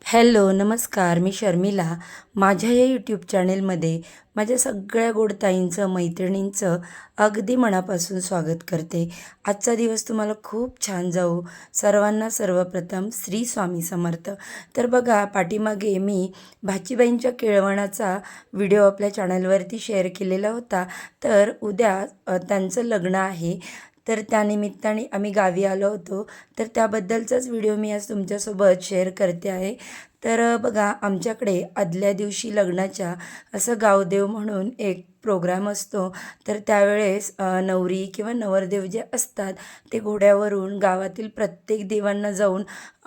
Hello, नमस्कार. मी शर्मिला. माझ्या या यूट्यूब चॅनेलमध्ये माझ्या सगळ्या गोड ताईंचं, मैत्रिणींचं अगदी मनापासून स्वागत करते. आजचा दिवस तुम्हाला खूप छान जाऊ. सर्वांना सर्वप्रथम श्री स्वामी समर्थ. तर बघा, पाठीमागे मी भाचीबाईंच्या केळवणाचा व्हिडिओ आपल्या चॅनलवरती शेअर केलेला होता. तर उद्या त्यांचं लग्न आहे. तर त्यानिमित्ताने आम्ही गावी आलो होतो. तर त्याबद्दलचाच व्हिडिओ मी आज तुमच्यासोबत शेअर करते आहे. तर बघा, आमच्याकडे आदल्या दिवशी लग्नाच्या असं गावदेव म्हणून एक प्रोग्राम असतो. तर त्यावेळेस नवरी किंवा नवरदेव जे असतात ते घोड्यावरून गावातील प्रत्येक देवांना जाऊन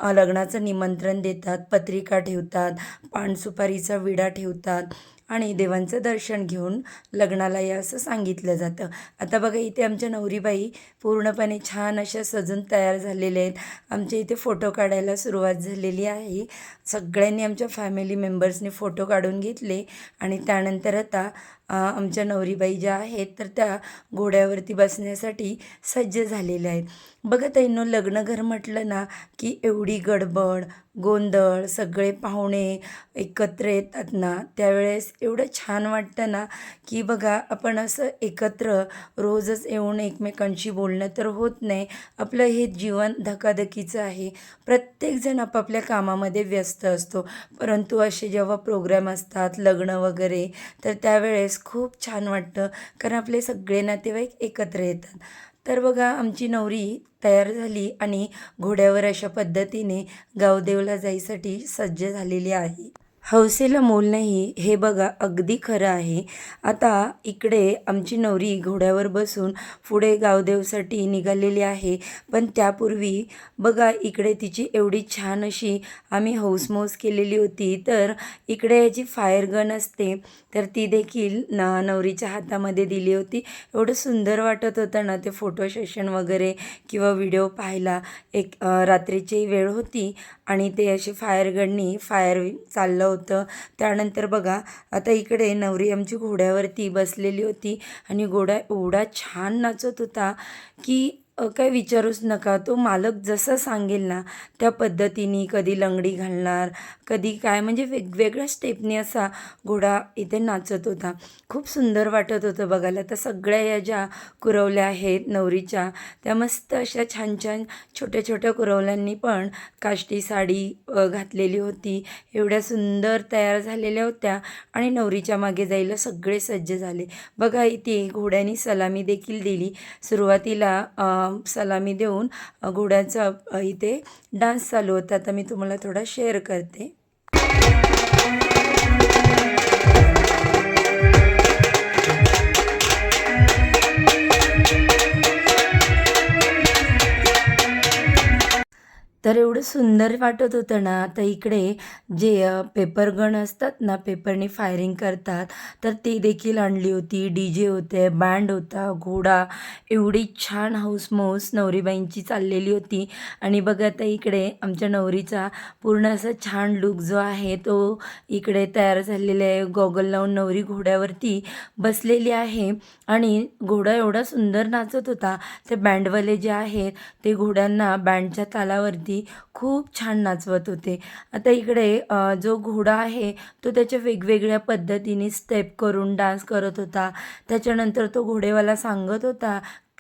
लग्नाचं निमंत्रण देतात, पत्रिका ठेवतात, पानसुपारीचा विडा ठेवतात आणि देवांचं दर्शन घेऊन लग्नाला या असं सांगितलं जातं. आता बघा, इथे आमच्या नवरीबाई पूर्णपणे छान अशा सजून तयार झालेल्या आहेत. आमच्या इथे फोटो काढायला सुरुवात झालेली आहे. सगळ्यांनी आमच्या फॅमिली मेंबर्सनी फोटो काढून घेतले आणि त्यानंतर आता आमच्या नवरीबाई ज्या आहेत तर त्या घोड्यावरती बसण्यासाठी सज्ज झालेल्या आहेत. बघा ताईंनो, लग्नघर म्हटलं ना की एवढी गडबड, गोंधळ, सगळे पाहुणे एकत्र येतात ना, त्यावेळेस एवढं छान वाटतं ना की बघा, आपण असं एकत्र रोजच येऊन एकमेकांशी बोलणं तर होत नाही. आपलं हे जीवन धकाधकीचं आहे. प्रत्येकजण आपापल्या कामामध्ये व्यस्त असतो. परंतु असे जेव्हा प्रोग्राम असतात, लग्न वगैरे, तर त्यावेळेस खूप छान वाटतं, कारण आपले सगळे नातेवाईक एकत्र येतात. तर बघा, आमची नवरी तयार झाली आणि घोड्यावर अशा पद्धतीने गावदेवला जायसाठी सज्ज झालेली आहे. हौसेला मोल नाही, हे बघा अगदी खरं आहे. आता इकडे आमची नवरी घोड्यावर बसून पुढे गावदेवसाठी निघालेली आहे. पण त्यापूर्वी बघा, इकडे तिची एवढी छान अशी आम्ही हौसमौस केलेली होती. तर इकडे याची फायर गन असते, तर ती देखील नवरीच्या हातामध्ये दिली होती. एवढं सुंदर वाटत होतं ना ते फोटो सेशन वगैरे किंवा व्हिडिओ पाहायला. एक रात्रीची वेळ होती आणि ते अशी फायर गननी फायर चाललं होतं. त्यानंतर बघा, आता इकडे नवरी आमची घोड्यावरती बसलेली होती आणि घोडा एवढा छान नाचत होता की काय विचारूच नका. तो मालक जसं सांगेल ना त्या पद्धतीने, कधी लंगडी घालणार, कधी काय, म्हणजे वेगवेगळ्या स्टेपनी असा घोडा इथे नाचत होता. खूप सुंदर वाटत होतं बघायला. तर सगळ्या या ज्या कुरवल्या आहेत नवरीच्या, त्या मस्त अशा छान छान छोट्या छोट्या कुरवल्यांनी पण काष्टी साडी घातलेली होती. एवढ्या सुंदर तयार झालेल्या होत्या आणि नवरीच्या मागे जायला सगळे सज्ज झाले. बघा, इथे घोड्यानी सलामी देखील दिली. सुरुवातीला सलामी देऊन घोड्याचा इथे डान्स चालू होता. आता मी तुम्हाला थोडा शेअर करते. तर एवढं सुंदर वाटत होतं ना. तर इकडे जे पेपर गन असतात ना, पेपरनी फायरिंग करतात, तर ते देखील आणली होती. DJ होते, बँड होता, घोडा, एवढी छान हौसमौस नवरीबाईंची चाललेली होती. आणि बघा, आता इकडे आमच्या नवरीचा पूर्ण असा छान लूक जो आहे तो इकडे तयार झालेला आहे. गॉगल लावून नवरी घोड्यावरती बसलेली आहे आणि घोडा एवढा सुंदर नाचत होता. ते बँडवाले जे आहेत ते घोड्यांना बँडच्या तालावरती खूप छान नाचवत होते. आता इकडे जो घोडा आहे तो त्याच्या वेगवेगळ्या पद्धतीने स्टेप करून डान्स करत होता. त्याच्यानंतर तो घोडेवाला सांगत होता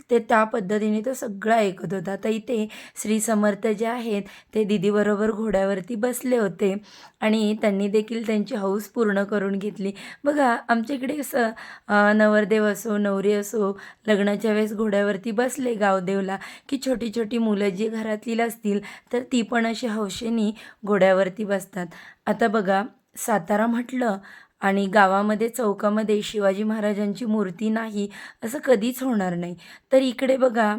ते त्या पद्धतीने तो सगळं ऐकत होता. तर इथे श्री समर्थ जे आहेत ते दीदीबरोबर घोड्यावरती बसले होते आणि त्यांनी देखील त्यांची हौस पूर्ण करून घेतली. बघा, आमच्या इकडे कसं नवरदेव असो, नवरी असो, लग्नाच्या वेळेस घोड्यावरती बसले गावदेवला की छोटी छोटी मुलं जी घरातील असतील तर ती पण अशी हौशेनी घोड्यावरती बसतात. आता बघा, सातारा म्हटलं आणि गावामध्ये चौकामध्ये शिवाजी महाराजांची मूर्ती नाही असं कधीच होणार नाही. तर इकडे बघा,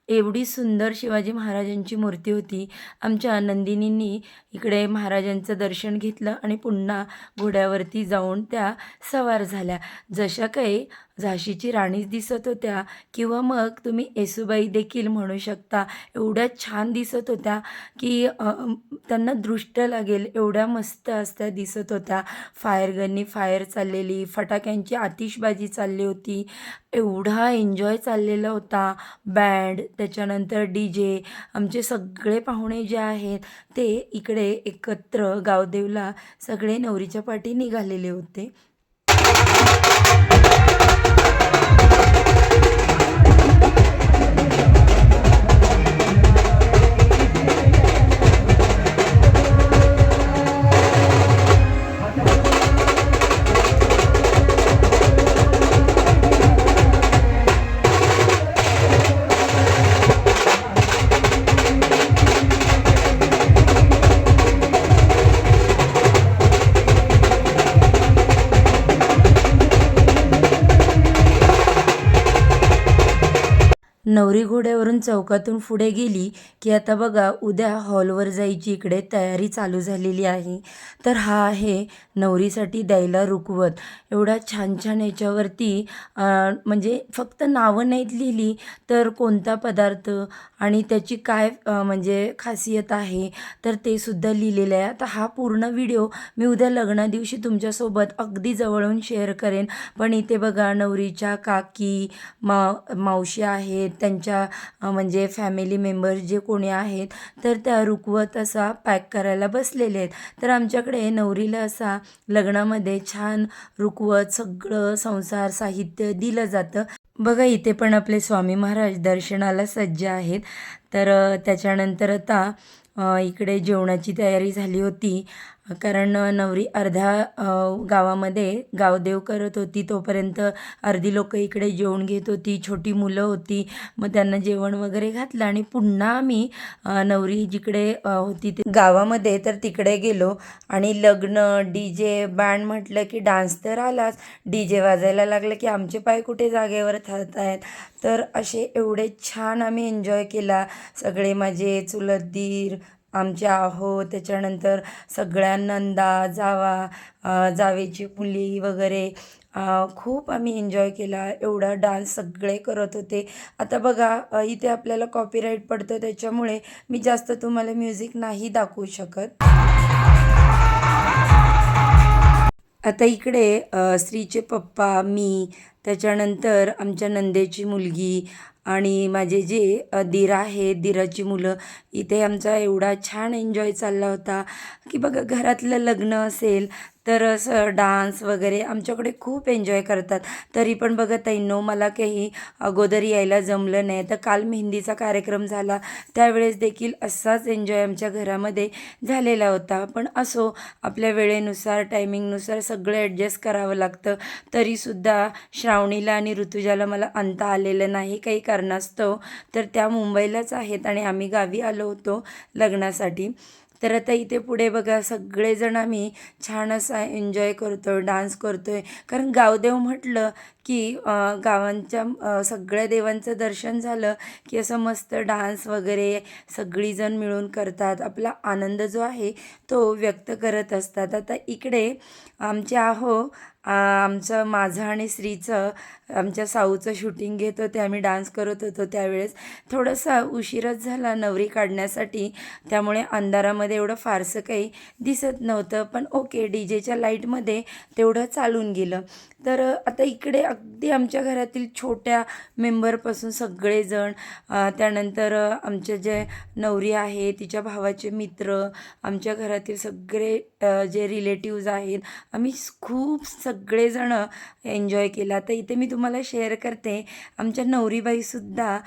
एवढी सुंदर शिवाजी महाराजांची मूर्ती होती. आमच्या नंदिनींनी इकडे महाराजांचं दर्शन घेतलं आणि पुन्हा घोड्यावरती जाऊन त्या सवार झाल्या. जशा काही झाशीची राणीच दिसत होत्या किंवा मग तुम्ही येसूबाई देखील म्हणू शकता. एवढ्या छान दिसत होत्या की त्यांना दृष्ट लागेल एवढ्या मस्त असत्या दिसत होत्या. फायर गननी फायर चाललेली, फटाक्यांची आतिषबाजी चालली होती. एवढा एन्जॉय चाललेला होता. बँड, त्याच्यानंतर DJ, आमचे सगळे पाहुणे जे आहेत ते इकडे एकत्र गावदेवला सगळे नवरीच्या पाठी निघालेले होते. नवरी घोड्यावरून चौकातून पुढे गेली की आता बघा उद्या हॉलवर जायची इकडे तयारी चालू झालेली आहे. तर हा आहे नवरीसाठी द्यायला रुखवत. एवढा छान छान याच्यावरती म्हणजे फक्त नावं नाहीत लिहिली तर कोणता पदार्थ आणि त्याची काय म्हणजे खासियत आहे तर ते सुद्धा लिहिलेलं आहे. आता हा पूर्ण व्हिडिओ मी उद्या लग्नादिवशी तुमच्यासोबत अगदी जवळून शेअर करेन. पण इथे बघा नवरीच्या काकी मावशी आहेत, त्यांच्या म्हणजे फॅमिली मेंबर्स जे कोणी आहेत तर त्या रुखवत असा पॅक करायला बसलेले आहेत. तर आमच्याकडे नवरीला असा लग्नामध्ये छान रुखवत सगळं संसार साहित्य दिलं जातं. बघा इथे पण आपले स्वामी महाराज दर्शनाला सज्ज आहेत. तर त्याच्यानंतर आता इकडे जेवणाची तयारी झाली होती. कारण नवरी अर्ध्या गावामध्ये गावदेव करत होती तोपर्यंत अर्धी लोकं इकडे जेवण घेत होती. छोटी मुलं होती, मग त्यांना जेवण वगैरे घातलं आणि पुन्हा आम्ही नवरी जिकडे होती ते गावामध्ये तर तिकडे गेलो. आणि लग्न DJ बँड म्हटलं की डान्स तर आलाच. DJ वाजायला लागलं की आमचे पाय कुठे जागेवर थांबत आहेत. तर असे एवढे छान आम्ही एन्जॉय केला. सगळे माझे चुलत दीर, आमच्या आहो, त्याच्यानंतर सगळ्या नंदा, जावा, जावेची मुली वगैरे खूप आम्ही एन्जॉय केला. एवढा डान्स सगळे करत होते. आता बघा इथे आपल्याला कॉपीराईट पडतं त्याच्यामुळे मी जास्त तुम्हाला म्युझिक नाही दाखवू शकत. आता इकडे स्त्रीचे पप्पा, मी, त्याच्यानंतर आमच्या नंदेची मुलगी आणि माझे जे दीर आहेत, दीराची मुलं, इथे आमचा एवढा छान एन्जॉय चालला होता की बघा घरातलं लग्न असेल तर असं डान्स वगैरे आमच्याकडे खूप एन्जॉय करतात. तरी पण बघा ताईंनो मला काही अगोदर यायला जमलं नाही. तर काल मेहंदीचा कार्यक्रम झाला त्यावेळेस देखील असाच एन्जॉय आमच्या घरामध्ये झालेला होता. पण असो आपल्या वेळेनुसार टायमिंगनुसार सगळं ॲडजस्ट करावं लागतं. तरीसुद्धा श्रावणीला आणि ऋतुजाला मला आणता आलेलं नाही काही कारणास्तव. तर त्या मुंबईलाच आहेत आणि आम्ही गावी आलो होतो लग्नासाठी. तर आता इथे पुढे बघा सगळेजण आम्ही छान असा एन्जॉय करतो आहे, डान्स करतो आहे. कारण गावदेव म्हटलं की गावांच्या सगळ्या देवांचं दर्शन झालं की असं मस्त डान्स वगैरे सगळीजण मिळून करतात. आपला आनंद जो आहे तो व्यक्त करत असतात. आता इकडे आमचे आहो आमचं माझं आणि श्रीचं आमच्या साऊचं शूटिंग घेत होते. आम्ही डान्स करत होतो त्यावेळेस थोडासा उशीरच झाला नवरी काढण्यासाठी, त्यामुळे अंधारामध्ये एवढं फारसं काही दिसत नव्हतं. पण ओके DJच्या लाईटमध्ये तेवढं चालून गेलं. तर आता इकडे अगदी आमच्या घरातील छोट्या मेंबरपासून सगळेजण, त्यानंतर आमचे जे नवरी आहे तिच्या भावाचे मित्र, आमच्या घरातील सगळे जे रिलेटिव्ज आहेत, आम्ही खूप सगळेजणं एन्जॉय केला. तर इथे मी तुम्हाला शेअर करते आमच्या नवरीबाईसुद्धा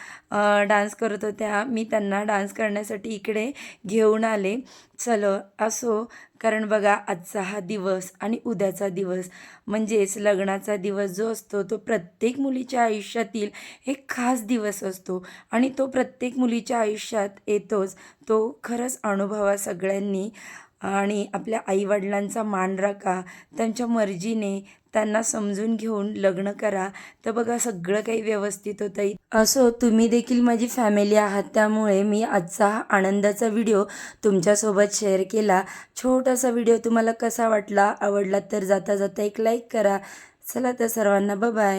डान्स करत होत्या. मी त्यांना डान्स करण्यासाठी इकडे घेऊन आले. चलो असो, कारण बघा आजचा हा दिवस आणि उद्याचा दिवस म्हणजेच लग्नाचा दिवस जो असतो तो प्रत्येक मुलीच्या आयुष्यातील एक खास दिवस असतो आणि तो प्रत्येक मुलीच्या आयुष्यात येतोच. तो खरंच अनुभवा सगळ्यांनी आणि आपल्या आईवडिलांचा मान राखा, त्यांच्या मर्जीने त्यांना समजून घेऊन लग्न करा. तर बघा सगळं काही व्यवस्थित होतं. असो तुम्ही देखील माझी फॅमिली आहात, त्यामुळे मी आजचा हा आनंदाचा व्हिडिओ तुमच्यासोबत शेअर केला. छोटासा व्हिडिओ तुम्हाला कसा वाटला, आवडला तर जाता जाता एक लाईक करा. चला तर सर्वांना बाय बाय.